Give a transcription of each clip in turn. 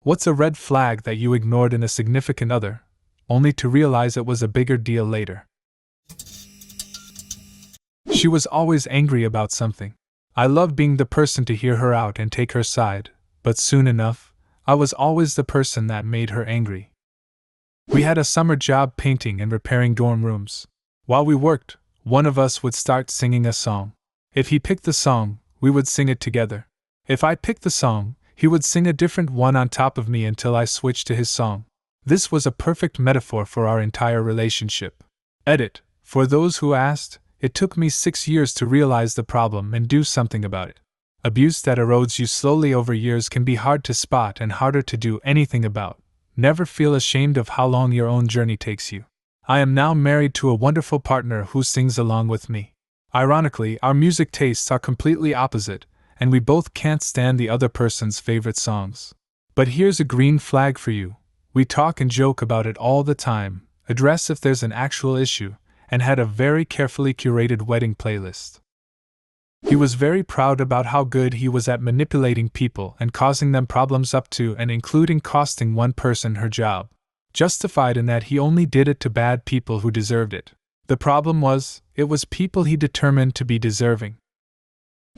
What's a red flag that you ignored in a significant other, only to realize it was a bigger deal later? She was always angry about something. I loved being the person to hear her out and take her side, but soon enough, I was always the person that made her angry. We had a summer job painting and repairing dorm rooms. While we worked, one of us would start singing a song. If he picked the song, we would sing it together. If I picked the song, he would sing a different one on top of me until I switched to his song. This was a perfect metaphor for our entire relationship. Edit. For those who asked, it took me 6 years to realize the problem and do something about it. Abuse that erodes you slowly over years can be hard to spot and harder to do anything about. Never feel ashamed of how long your own journey takes you. I am now married to a wonderful partner who sings along with me. Ironically, our music tastes are completely opposite, and we both can't stand the other person's favorite songs. But here's a green flag for you. We talk and joke about it all the time, address if there's an actual issue, and had a very carefully curated wedding playlist. He was very proud about how good he was at manipulating people and causing them problems up to and including costing one person her job. Justified in that he only did it to bad people who deserved it. The problem was, it was people he determined to be deserving.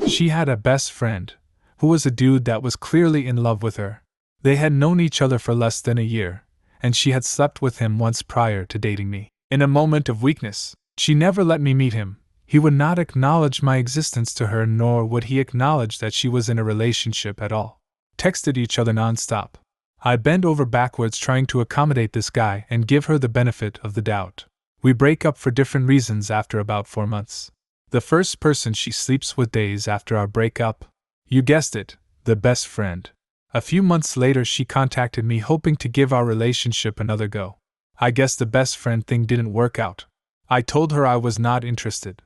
She had a best friend, who was a dude that was clearly in love with her. They had known each other for less than a year, and she had slept with him once prior to dating me. In a moment of weakness, she never let me meet him. He would not acknowledge my existence to her, nor would he acknowledge that she was in a relationship at all. Texted each other nonstop. I bent over backwards trying to accommodate this guy and give her the benefit of the doubt. We break up for different reasons after about 4 months. The first person she sleeps with days after our breakup. You guessed it, the best friend. A few months later she contacted me hoping to give our relationship another go. I guess the best friend thing didn't work out. I told her I was not interested.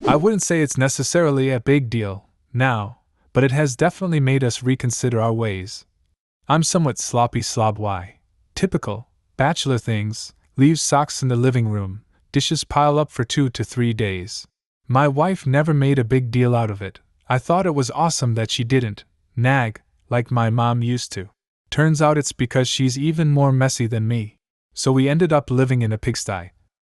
I wouldn't say it's necessarily a big deal now, but it has definitely made us reconsider our ways. I'm somewhat sloppy slob Y. Typical, bachelor things, leave socks in the living room, dishes pile up for 2 to 3 days. My wife never made a big deal out of it. I thought it was awesome that she didn't nag, like my mom used to. Turns out it's because she's even more messy than me. So we ended up living in a pigsty.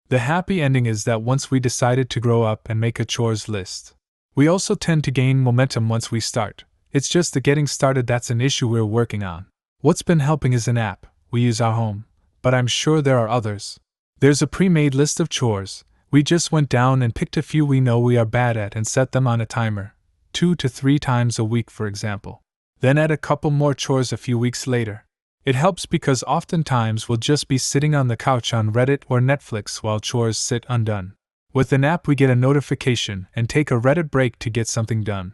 The happy ending is that once we decided to grow up and make a chores list. We also tend to gain momentum once we start. It's just the getting started that's an issue we're working on. What's been helping is an app we use at home, but I'm sure there are others. There's a pre-made list of chores. We just went down and picked a few we know we are bad at and set them on a timer, 2 to 3 times a week for example. Then add a couple more chores a few weeks later. It helps because oftentimes we'll just be sitting on the couch on Reddit or Netflix while chores sit undone. With an app we get a notification and take a Reddit break to get something done.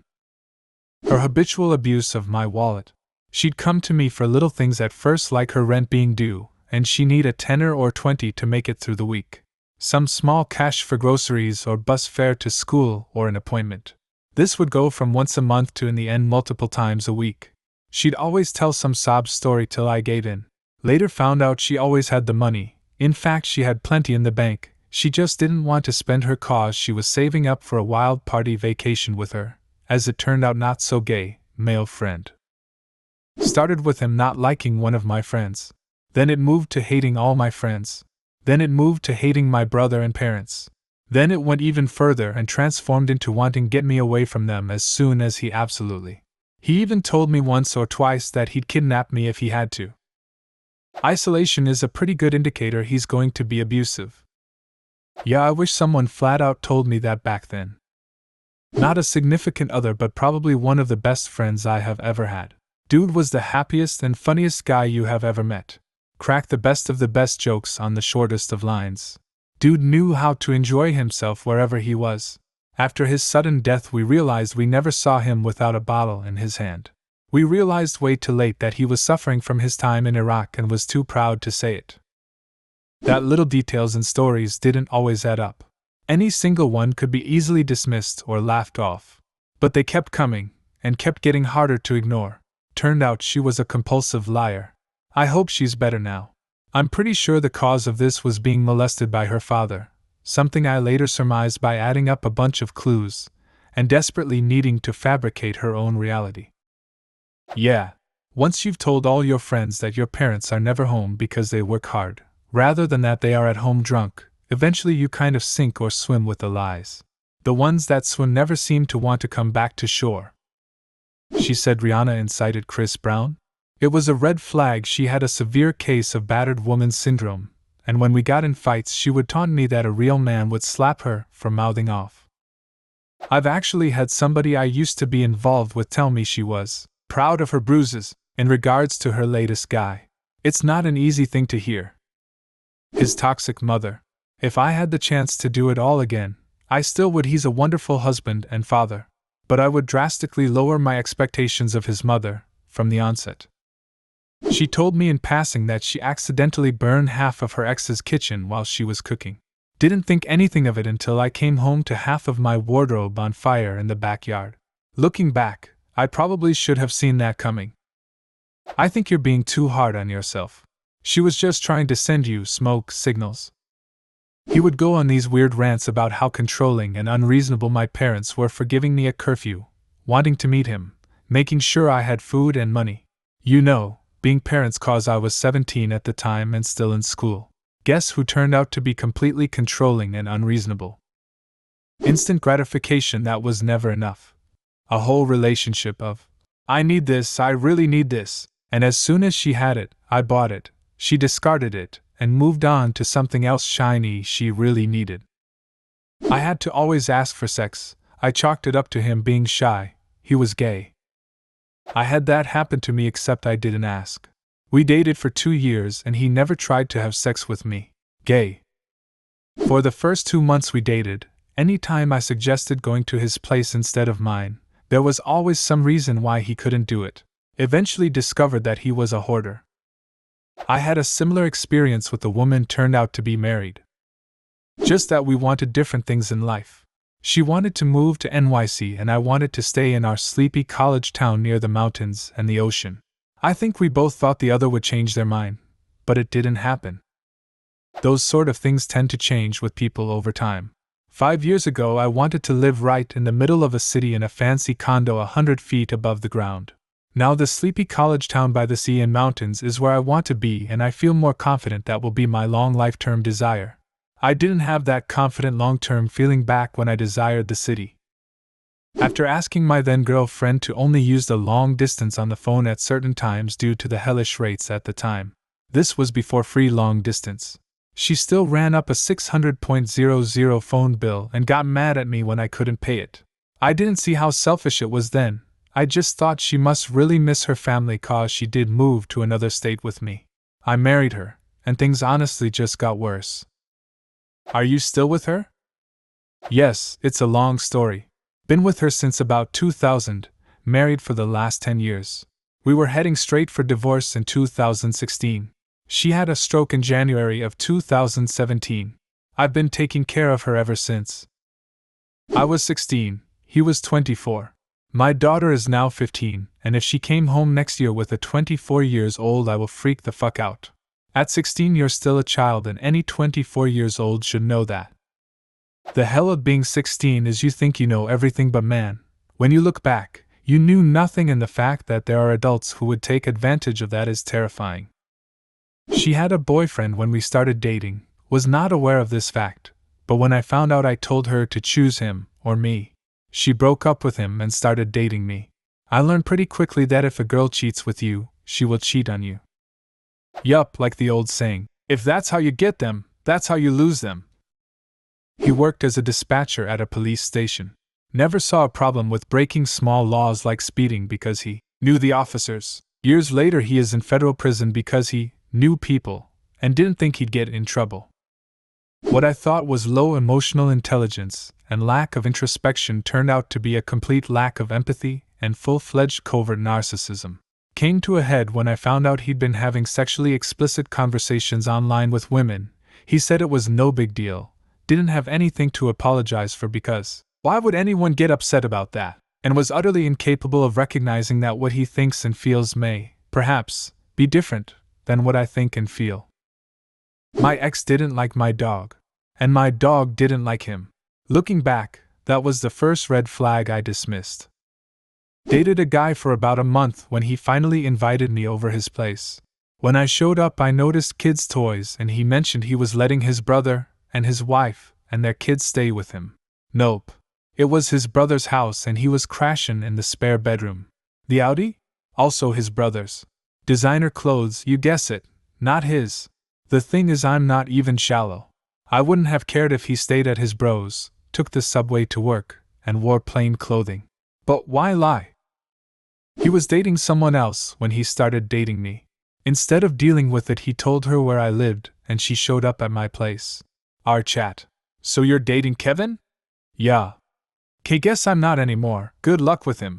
Her habitual abuse of my wallet. She'd come to me for little things at first, like her rent being due, and she need a tenner or 20 to make it through the week. Some small cash for groceries or bus fare to school or an appointment. This would go from once a month to in the end multiple times a week. She'd always tell some sob story till I gave in. Later found out she always had the money. In fact, she had plenty in the bank. She just didn't want to spend her cause she was saving up for a wild party vacation with her, as it turned out not so gay, male friend. Started with him not liking one of my friends. Then it moved to hating all my friends. Then it moved to hating my brother and parents. Then it went even further and transformed into wanting to get me away from them as soon as he absolutely. He even told me once or twice that he'd kidnap me if he had to. Isolation is a pretty good indicator he's going to be abusive. Yeah, I wish someone flat out told me that back then. Not a significant other, but probably one of the best friends I have ever had. Dude was the happiest and funniest guy you have ever met. Cracked the best of the best jokes on the shortest of lines. Dude knew how to enjoy himself wherever he was. After his sudden death we realized we never saw him without a bottle in his hand. We realized way too late that he was suffering from his time in Iraq and was too proud to say it. That little details and stories didn't always add up. Any single one could be easily dismissed or laughed off. But they kept coming, and kept getting harder to ignore. Turned out she was a compulsive liar. I hope she's better now. I'm pretty sure the cause of this was being molested by her father, something I later surmised by adding up a bunch of clues, and desperately needing to fabricate her own reality. Yeah, Once you've told all your friends that your parents are never home because they work hard, rather than that they are at home drunk, eventually you kind of sink or swim with the lies. The ones that swim never seem to want to come back to shore. She said Rihanna incited Chris Brown. It was a red flag. She had a severe case of battered woman syndrome, and when we got in fights she would taunt me that a real man would slap her for mouthing off. I've actually had somebody I used to be involved with tell me she was proud of her bruises in regards to her latest guy. It's not an easy thing to hear. His toxic mother. If I had the chance to do it all again, I still would. He's a wonderful husband and father, but I would drastically lower my expectations of his mother from the onset. She told me in passing that she accidentally burned half of her ex's kitchen while she was cooking. Didn't think anything of it until I came home to half of my wardrobe on fire in the backyard. Looking back, I probably should have seen that coming. I think you're being too hard on yourself. She was just trying to send you smoke signals. He would go on these weird rants about how controlling and unreasonable my parents were for giving me a curfew, wanting to meet him, making sure I had food and money. You know, being parents cause I was 17 at the time and still in school. Guess who turned out to be completely controlling and unreasonable? Instant gratification that was never enough. A whole relationship of, I need this, I really need this, and as soon as she had it, I bought it, she discarded it, and moved on to something else shiny she really needed. I had to always ask for sex. I chalked it up to him being shy. He was gay. I had that happen to me except I didn't ask. We dated for 2 years and he never tried to have sex with me. Gay. For the first 2 months we dated, any time I suggested going to his place instead of mine, there was always some reason why he couldn't do it. Eventually discovered that he was a hoarder. I had a similar experience with a woman turned out to be married. Just that we wanted different things in life. She wanted to move to NYC and I wanted to stay in our sleepy college town near the mountains and the ocean. I think we both thought the other would change their mind, but it didn't happen. Those sort of things tend to change with people over time. 5 years ago I wanted to live right in the middle of a city in a fancy condo 100 feet above the ground. Now the sleepy college town by the sea and mountains is where I want to be and I feel more confident that will be my long life-term desire. I didn't have that confident long-term feeling back when I desired the city. After asking my then-girlfriend to only use the long distance on the phone at certain times due to the hellish rates at the time. This was before free long distance. She still ran up a $600.00 phone bill and got mad at me when I couldn't pay it. I didn't see how selfish it was then. I just thought she must really miss her family cause she did move to another state with me. I married her, and things honestly just got worse. Are you still with her? Yes, it's a long story. Been with her since about 2000, married for the last 10 years. We were heading straight for divorce in 2016. She had a stroke in January of 2017. I've been taking care of her ever since. I was 16, he was 24. My daughter is now 15, and if she came home next year with a 24 years old I will freak the fuck out. At 16 you're still a child and any 24 years old should know that. The hell of being 16 is you think you know everything but man, when you look back, you knew nothing and the fact that there are adults who would take advantage of that is terrifying. She had a boyfriend when we started dating, was not aware of this fact, but when I found out I told her to choose him or me. She broke up with him and started dating me. I learned pretty quickly that if a girl cheats with you, she will cheat on you. Yup, like the old saying, if that's how you get them, that's how you lose them. He worked as a dispatcher at a police station. Never saw a problem with breaking small laws like speeding because he knew the officers. Years later he is in federal prison because he knew people and didn't think he'd get in trouble. What I thought was low emotional intelligence and lack of introspection turned out to be a complete lack of empathy and full-fledged covert narcissism. Came to a head when I found out he'd been having sexually explicit conversations online with women. He said it was no big deal, didn't have anything to apologize for because why would anyone get upset about that, and was utterly incapable of recognizing that what he thinks and feels may, perhaps, be different than what I think and feel. My ex didn't like my dog, and my dog didn't like him. Looking back, that was the first red flag I dismissed. Dated a guy for about a month when he finally invited me over his place. When I showed up, I noticed kids' toys and he mentioned he was letting his brother and his wife and their kids stay with him. Nope. It was his brother's house and he was crashin' in the spare bedroom. The Audi? Also his brother's. Designer clothes, you guess it, not his. The thing is, I'm not even shallow. I wouldn't have cared if he stayed at his bro's, took the subway to work, and wore plain clothing. But why lie? He was dating someone else when he started dating me. Instead of dealing with it, he told her where I lived, and she showed up at my place. Our chat. So you're dating Kevin? Yeah. K, guess I'm not anymore. Good luck with him.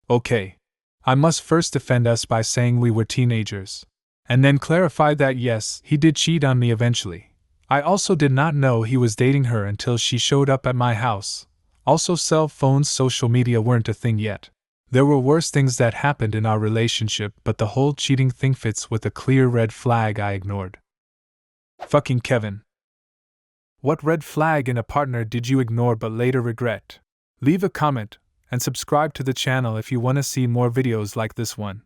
Okay. I must first defend us by saying we were teenagers. And then clarify that yes, he did cheat on me eventually. I also did not know he was dating her until she showed up at my house. Also, cell phones, social media weren't a thing yet. There were worse things that happened in our relationship, but the whole cheating thing fits with a clear red flag I ignored. Fucking Kevin. What red flag in a partner did you ignore but later regret? Leave a comment and subscribe to the channel if you want to see more videos like this one.